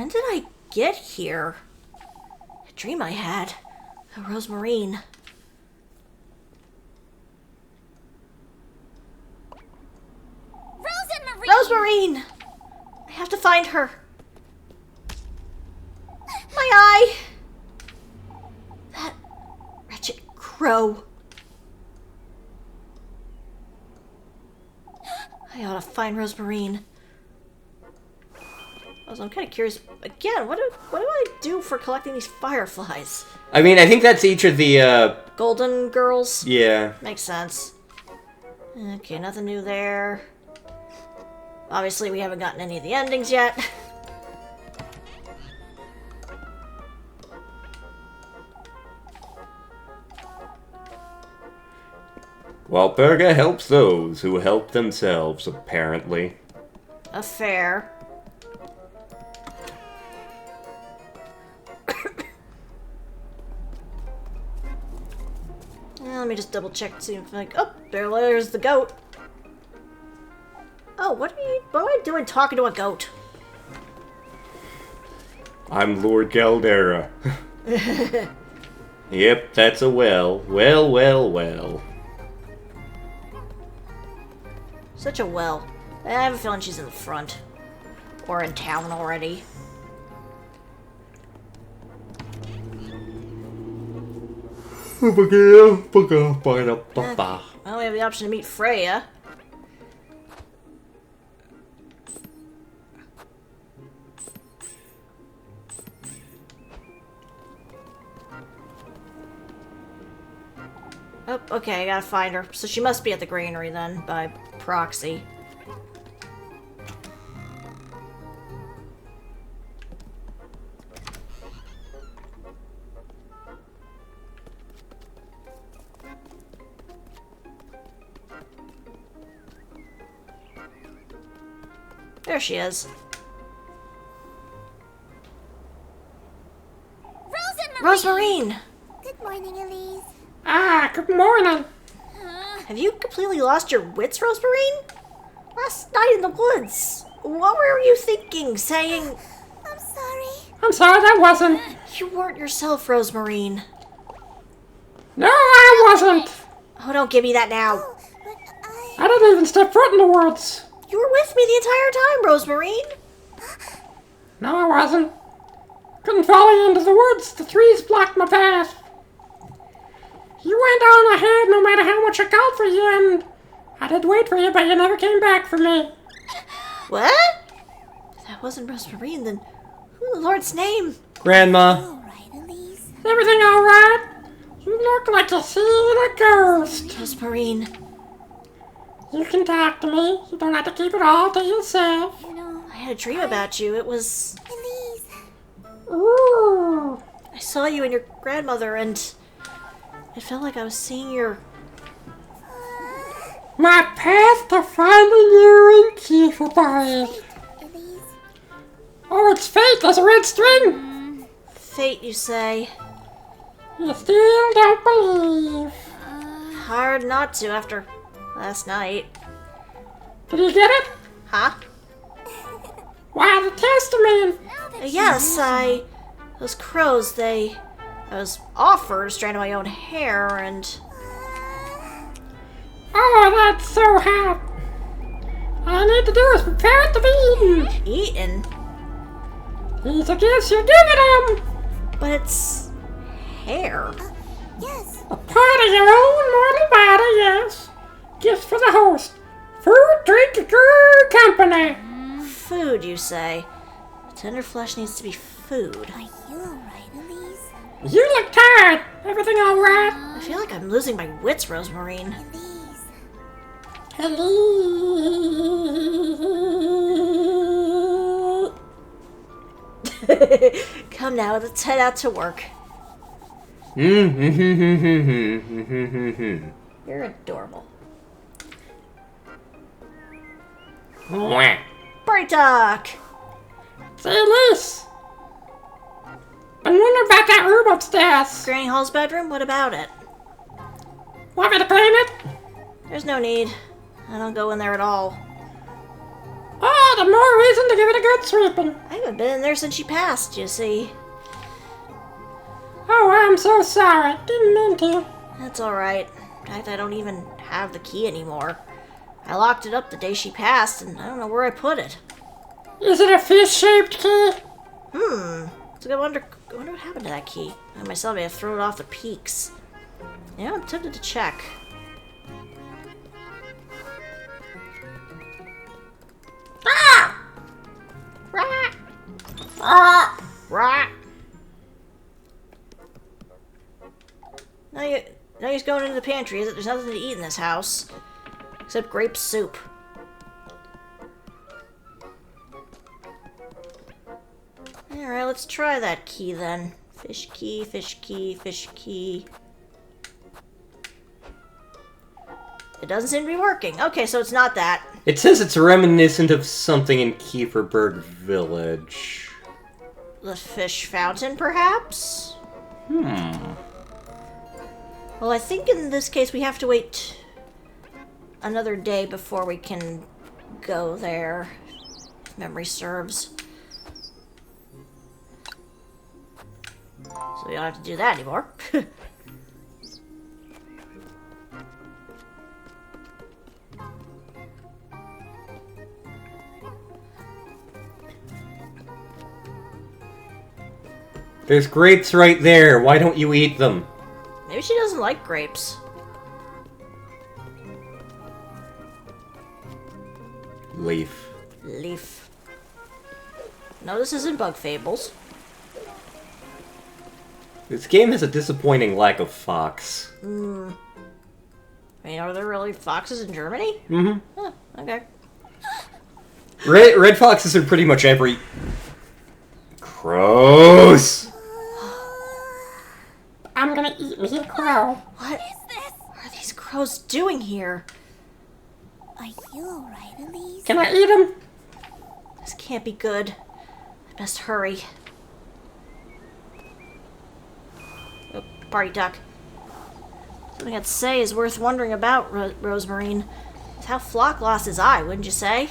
When did I get here? A dream I had. A Rosemarine. Rosemarine! I have to find her. My eye! That wretched crow. I ought to find Rosemarine. Also, I'm kind of curious, again, what do I do for collecting these fireflies? I mean, I think that's each of the, Golden girls? Yeah. Makes sense. Okay, nothing new there. Obviously, we haven't gotten any of the endings yet. Walpurga helps those who help themselves, apparently. Affair. Let me just double check to see if oh, there's the goat. Oh, what am I doing talking to a goat? I'm Lord Caldera. Yep, that's a well. Well. Such a well. I have a feeling she's in the front. Or in town already. Well, we have the option to meet Freya. Oh, okay, I gotta find her. So she must be at the granary then, by proxy. There she is. Rosemarine! Good morning, Elise. Ah, good morning. Have you completely lost your wits, Rosemarine? Last night in the woods, what were you thinking, saying... I'm sorry. I'm sorry, that wasn't. You weren't yourself, Rosemarine. No, I wasn't. Oh, don't give me that now. Oh, but I didn't even step foot in the woods. You were with me the entire time, Rosemarine. No, I wasn't. Couldn't follow you into the woods. The trees blocked my path. You went on ahead no matter how much I called for you, and I did wait for you, but you never came back for me. What? If that wasn't Rosemarine, then who in the Lord's name? Grandma. all right, Elise. Is everything all right? You look like you've seen a ghost. Rosemarine. You can talk to me. You don't have to keep it all to yourself. You know, I had a dream about you. It was... Elise. Ooh. I saw you and your grandmother, and it felt like I was seeing your... My path to finding you and Keeper Boy. Elise. Oh, it's fate. There's a red string. fate, you say? You still don't believe. Hard not to after last night. Did you get it? Huh? Why, the Testament. Yes, those crows, I was offered a strand of my own hair, and... Oh, that's so hot. All I need to do is prepare it to be eaten. Eaten? These are gifts you're giving them. But it's... hair. Yes. A part of your own mortal body, yes. Gifts for the host. Food, drink, good company. Food, you say? Tender flesh needs to be food. Are you alright, Elise? You look tired. Everything all right? I feel like I'm losing my wits, Rosemarine. Elise. Hello. Come now, let's head out to work. You're adorable. Bright Duck! Say, Elise. Been wondering about that room upstairs. Granny Hall's bedroom? What about it? Want me to clean it? There's no need. I don't go in there at all. Oh, All the more reason to give it a good sweeping. I haven't been in there since she passed, you see. Oh, I'm so sorry. Didn't mean to. That's alright. In fact, I don't even have the key anymore. I locked it up the day she passed, and I don't know where I put it. Is it a fish-shaped key? So I wonder what happened to that key. I myself may have thrown it off the peaks. Yeah, I'm tempted to check. Ah! Rat! Ah! Rat! Now he's going into the pantry, is it? There's nothing to eat in this house. Except grape soup. Alright, let's try that key then. Fish key, fish key, fish key. It doesn't seem to be working. Okay, so it's not that. It says it's reminiscent of something in Kieferberg Village. The fish fountain, perhaps? Well, I think in this case we have to wait another day before we can go there, if memory serves. So we don't have to do that anymore. There's grapes right there. Why don't you eat them? Maybe she doesn't like grapes. Leaf. Leaf. No, this isn't Bug Fables. This game has a disappointing lack of fox. I mean, are there really foxes in Germany? Mm-hmm. Huh, okay. Red foxes are pretty much every... Gross! I'm gonna eat me a crow. What are these crows doing here? Are you alright, Elise? Can I eat him? This can't be good. I best hurry. Oh, party duck. Something I'd say is worth wondering about, Rosemarine. It's how Flock lost his eye, wouldn't you say?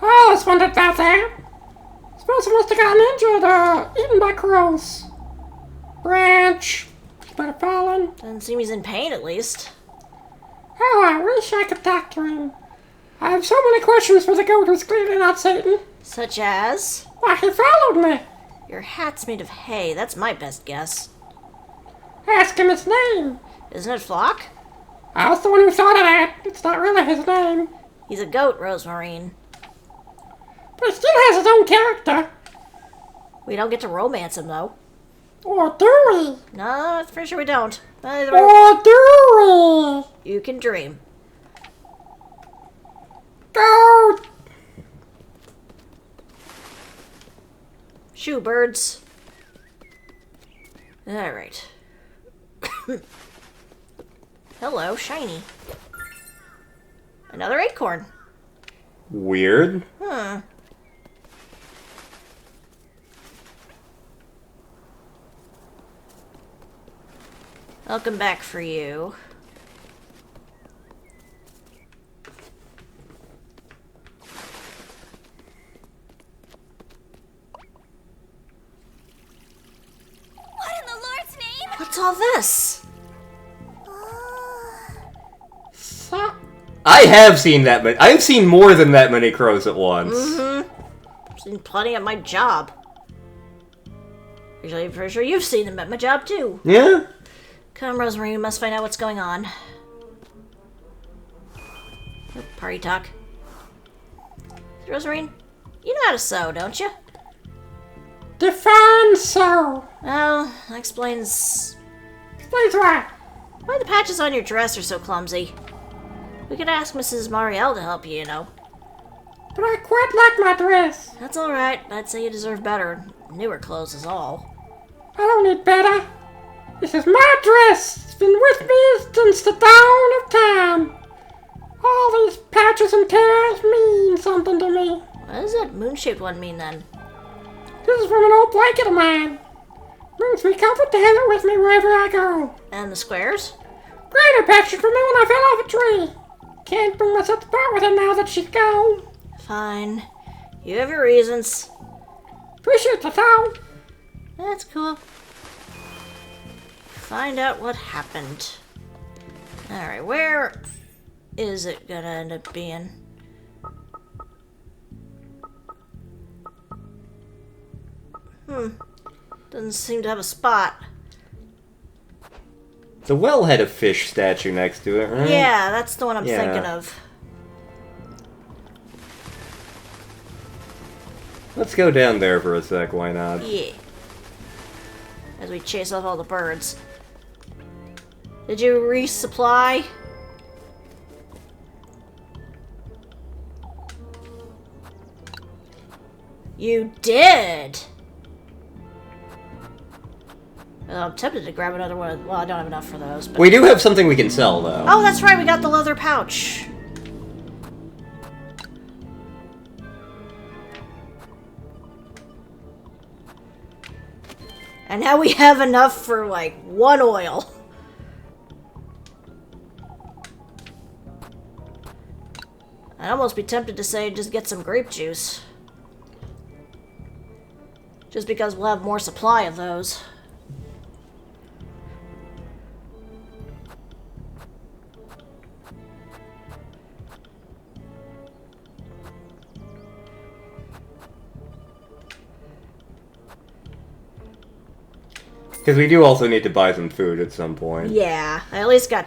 Oh, I was wondering about that. Suppose he must have gotten injured, eaten by crows. Branch. He might have fallen. Doesn't seem he's in pain, at least. Oh, I wish I could talk to him. I have so many questions for the goat who's clearly not Satan. Such as? Why, he followed me. Your hat's made of hay. That's my best guess. Ask him his name. Isn't it Flock? I was the one who thought of that. It's not really his name. He's a goat, Rosemarine. But he still has his own character. We don't get to romance him, though. Or do we? No, I'm pretty sure we don't. Either way, Or do we? you can dream. Goat. Shoo, birds. Alright. Hello, shiny. Another acorn. Weird. Huh. I'll come back for you. What in the Lord's name? What's all this? So, I have seen that many. I've seen more than that many crows at once. I've seen plenty at my job. Usually, I'm pretty sure you've seen them at my job, too. Yeah? Come, Rosemary, we must find out what's going on. Oh, party talk. Rosemary, you know how to sew, don't you? define so. Well, that explains Please why? why the patches on your dress are so clumsy. We could ask Mrs. Marielle to help you, you know. But I quite like my dress. That's alright, but I'd say you deserve better. Newer clothes is all. I don't need better. This is my dress. It's been with me since the dawn of time. All these patches and tears mean something to me. What does that moon-shaped one mean, then? This is from an old blanket of mine. Brings me comfort to have it with me wherever I go. And the squares? Greater patches for me when I fell off a tree. Can't bring myself to part with her now that she's gone. Fine. You have your reasons. Appreciate the thou. That's cool. Find out what happened. Alright, where is it gonna end up being? Doesn't seem to have a spot. The well had a fish statue next to it, right? Yeah, that's the one I'm Yeah. thinking of. Let's go down there for a sec, why not? Yeah. As we chase off all the birds. Did you resupply? You did! Well, I'm tempted to grab another one. Well, I don't have enough for those, but... We do have something we can sell, though. Oh, that's right, we got the leather pouch. And now we have enough for, like, 1 oil. I'd almost be tempted to say just get some grape juice. Just because we'll have more supply of those. Because we do also need to buy some food at some point. Yeah, I at least got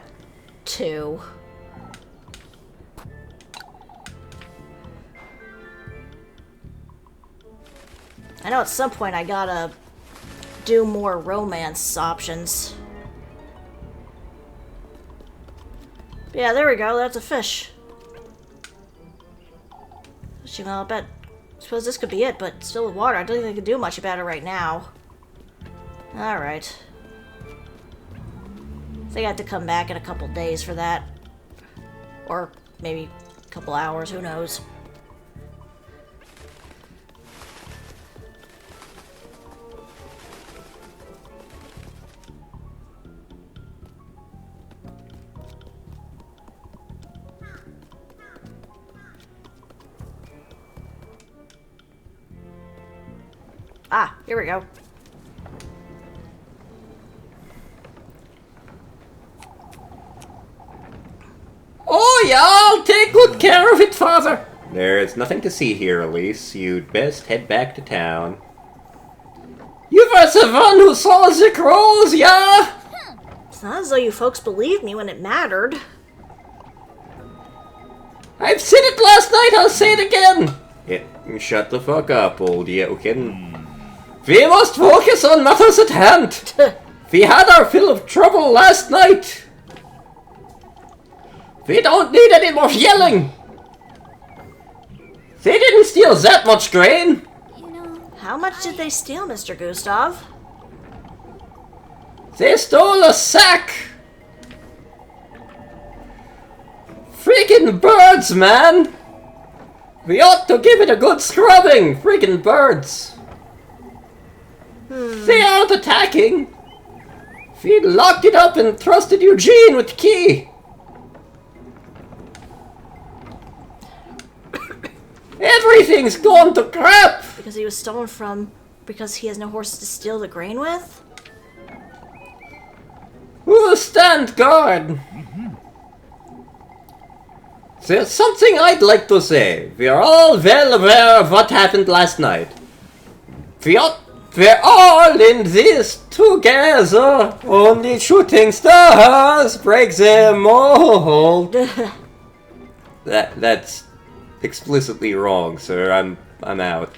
2. I know at some point I gotta do more romance options. Yeah, there we go, that's a fish. Well, I bet. I suppose this could be it, but still with water. I don't think I can do much about it right now. Alright. I think I have to come back in a couple days for that. Or maybe a couple hours, who knows. Ah, here we go. Oh yeah, I'll take good care of it, father. There is nothing to see here, Elise. You'd best head back to town. You were the one who saw the crows, yeah? It's not as though you folks believed me when it mattered. I've said it last night, I'll say it again. Yeah, shut the fuck up, old Yokin. We must focus on matters at hand. We had our fill of trouble last night. We don't need any more yelling. They didn't steal that much grain. You know, How much did they steal, Mr. Gustav? They stole a sack. Freaking birds, man. We ought to give it a good scrubbing. Freaking birds. They aren't attacking. We locked it up and trusted Eugene with the key. Everything's gone to crap. Because he was stolen from... Because he has no horses to steal the grain with? Who'll stand guard? There's something I'd like to say. We are all well aware of what happened last night. We're all in this together. Only shooting stars break the mold. That's explicitly wrong, sir. I'm out.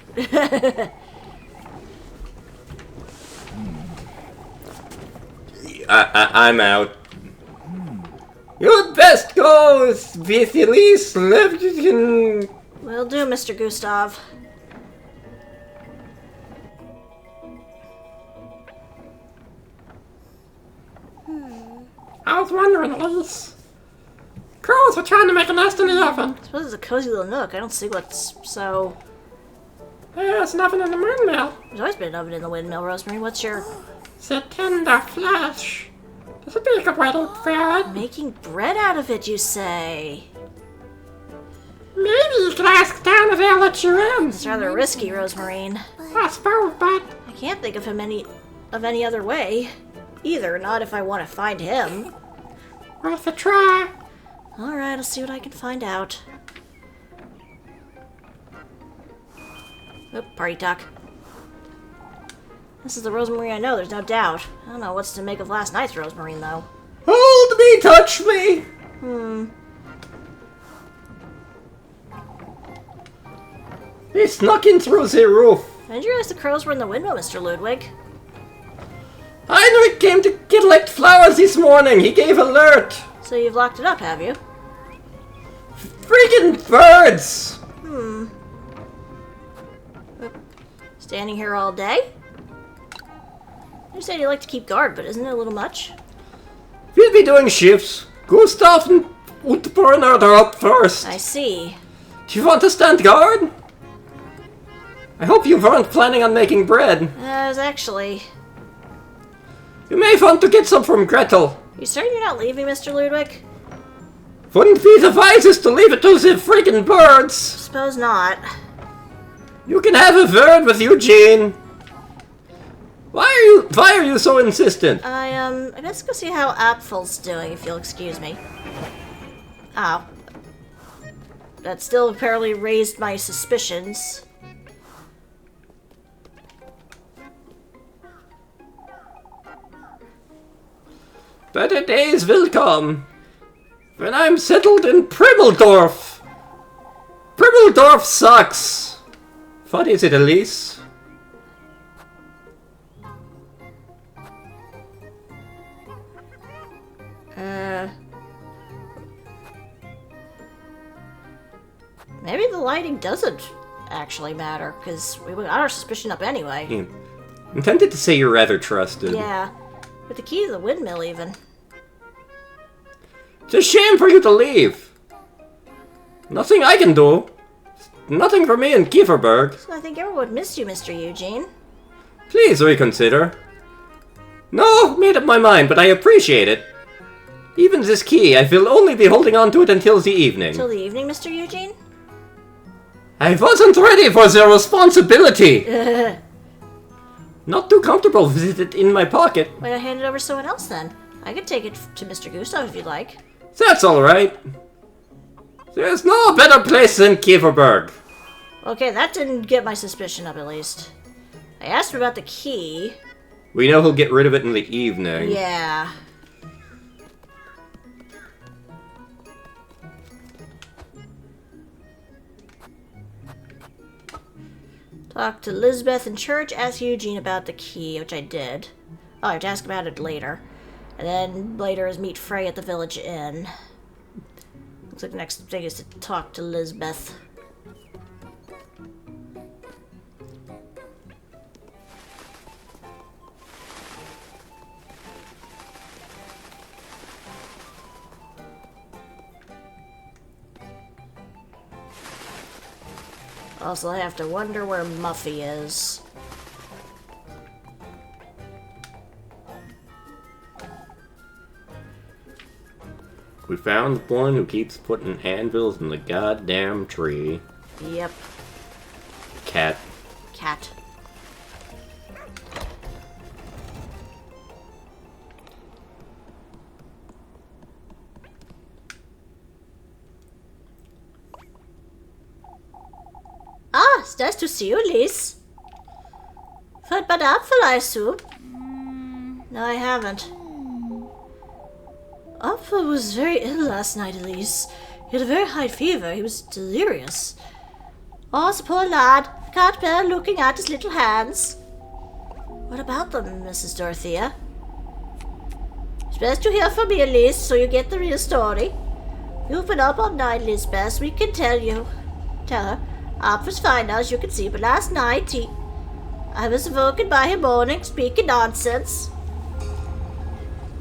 I'm out. You'd best go with Elise left in... Will do, Mr. Gustav. I was wondering, Elise. Crows are trying to make a nest in the oven. I suppose it's a cozy little nook. I don't see what's so... There's nothing in the windmill. There's always been an oven in the windmill, Rosemary. What's your... The tender flesh. This would be a good way to prepare it. Making bread out of it, you say? Maybe you could ask down if they'll let you in. It's rather risky, Rosemarine. I suppose, but I can't think of any other way. Either, not if I want to find him. worth a try. Alright, I'll see what I can find out. Oop, party talk. This is the Rosemarine I know, there's no doubt. I don't know what's to make of last night's Rosemarine, though. Hold me, touch me! They snuck in through the roof. Didn't you realize the crows were in the window, Mr. Ludwig? Heinrich came to collect flowers this morning. He gave alert. So you've locked it up, have you? Freaking birds! Standing here all day? You said you like to keep guard, but isn't it a little much? We'll be doing shifts. Gustav and Utbrunnard are up first. I see. Do you want to stand guard? I hope you weren't planning on making bread. I was actually... You may want to get some from Gretel. You certain you're not leaving, Mr. Ludwig? Wouldn't be the wisest to leave it to the freaking birds. Suppose not. You can have a word with Eugene. Why are you so insistent? I guess go see how Apfel's doing, if you'll excuse me. Oh. That still apparently raised my suspicions. Better days will come. When I'm settled in Primmeldorf. Primmeldorf sucks. What is it, Elise? Maybe the lighting doesn't actually matter, because we got our suspicion up anyway. I'm tempted to say you're rather trusted. Yeah. With the key to the windmill, even. It's a shame for you to leave. Nothing I can do. Nothing for me in Kieferberg. So I think everyone missed you, Mr. Eugene. Please reconsider. No, made up my mind, but I appreciate it. Even this key, I will only be holding on to it until the evening. Till the evening, Mr. Eugene? I wasn't ready for the responsibility. Not too comfortable with it in my pocket. Why not hand it over to someone else, then? I could take it to Mr. Gustav if you'd like. That's alright. There's no better place than Kieferberg. Okay, that didn't get my suspicion up, at least. I asked him about the key. We know he'll get rid of it in the evening. Yeah. Talk to Lisbeth in church, ask Eugene about the key, which I did. Oh, I have to ask about it later. And then later is meet Frey at the village inn. Looks like the next thing is to talk to Lisbeth. Also, I have to wonder where Muffy is. We found the one who keeps putting anvils in the goddamn tree. Yep. Cat. Cat. Ah, it's nice to see you, Lise. Felt bad apple, I assume? No, I haven't. Apple was very ill last night, Elise. He had a very high fever. He was delirious. Oh, the poor lad. Can't bear looking at his little hands. What about them, Mrs. Dorothea? It's best you hear from me, Elise, so you get the real story. You've been up all night, Lisbeth. We can tell her. April's fine now, as you can see, but last night I was awoken by him moaning, speaking nonsense.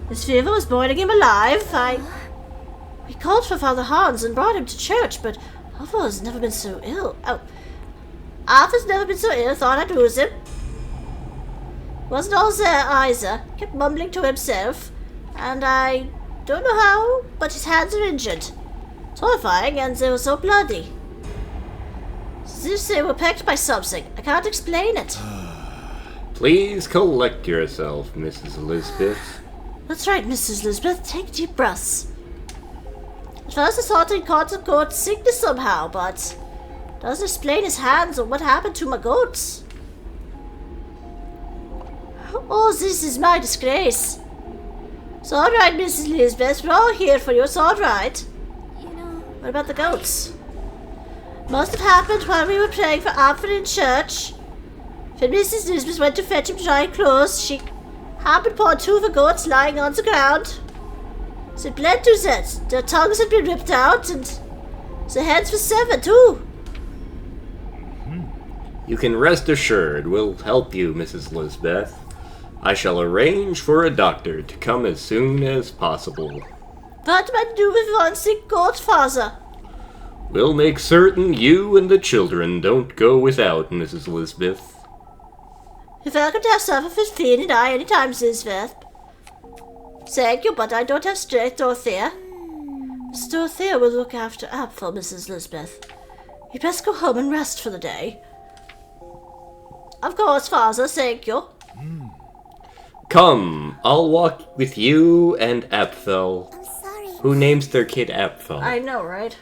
His fever was boiling him alive. We called for Father Hans and brought him to church, but Arthur's never been so ill. Arthur's never been so ill, thought I'd lose him. Wasn't all there either. Kept mumbling to himself. And I don't know how, but his hands are injured. It's horrifying, and they were so bloody. As if they were pecked by something. I can't explain it. Please collect yourself, Mrs. Elizabeth. That's right, Mrs. Elizabeth. Take deep breaths. At first I thought he caught a goat sickness somehow, but doesn't explain his hands or what happened to my goats. Oh, this is my disgrace. It's alright, Mrs. Elizabeth. We're all here for you. It's alright. You know, What about the goats? Must have happened while we were praying for Alfred in church. When Mrs. Elizabeth went to fetch him dry clothes, she happened upon two of the goats lying on the ground. They bled to death. Their tongues had been ripped out, and their heads were severed too. You can rest assured we'll help you, Mrs. Elizabeth. I shall arrange for a doctor to come as soon as possible. What am I to do with one sick goat, father? We'll make certain you and the children don't go without, Mrs. Elizabeth. You're welcome to have supper with Finn and I anytime, Elizabeth. Thank you, but I don't have strength, Dorothea. Miss Dorothea will look after Apfel, Mrs. Elizabeth. You'd best go home and rest for the day. Of course, father, thank you. Come, I'll walk with you and Apfel. I'm sorry. Who names their kid Apfel? I know, right?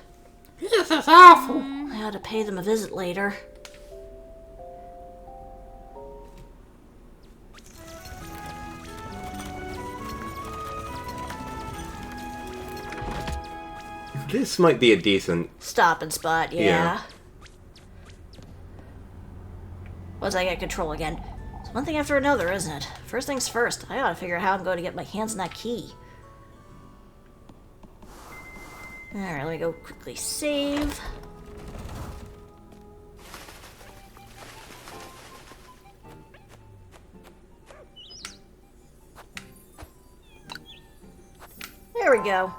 This is awful. I ought to pay them a visit later. This might be a decent... Stopping spot, yeah. Yeah. Once I get control again. It's one thing after another, isn't it? First things first, I ought to figure out how I'm going to get my hands on that key. Alright, let me go quickly save. There we go.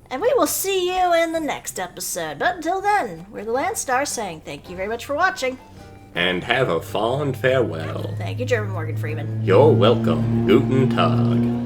And we will see you in the next episode. But until then, we're the Landstar saying thank you very much for watching. And have a fond farewell. Thank you, German Morgan Freeman. You're welcome. Guten Tag.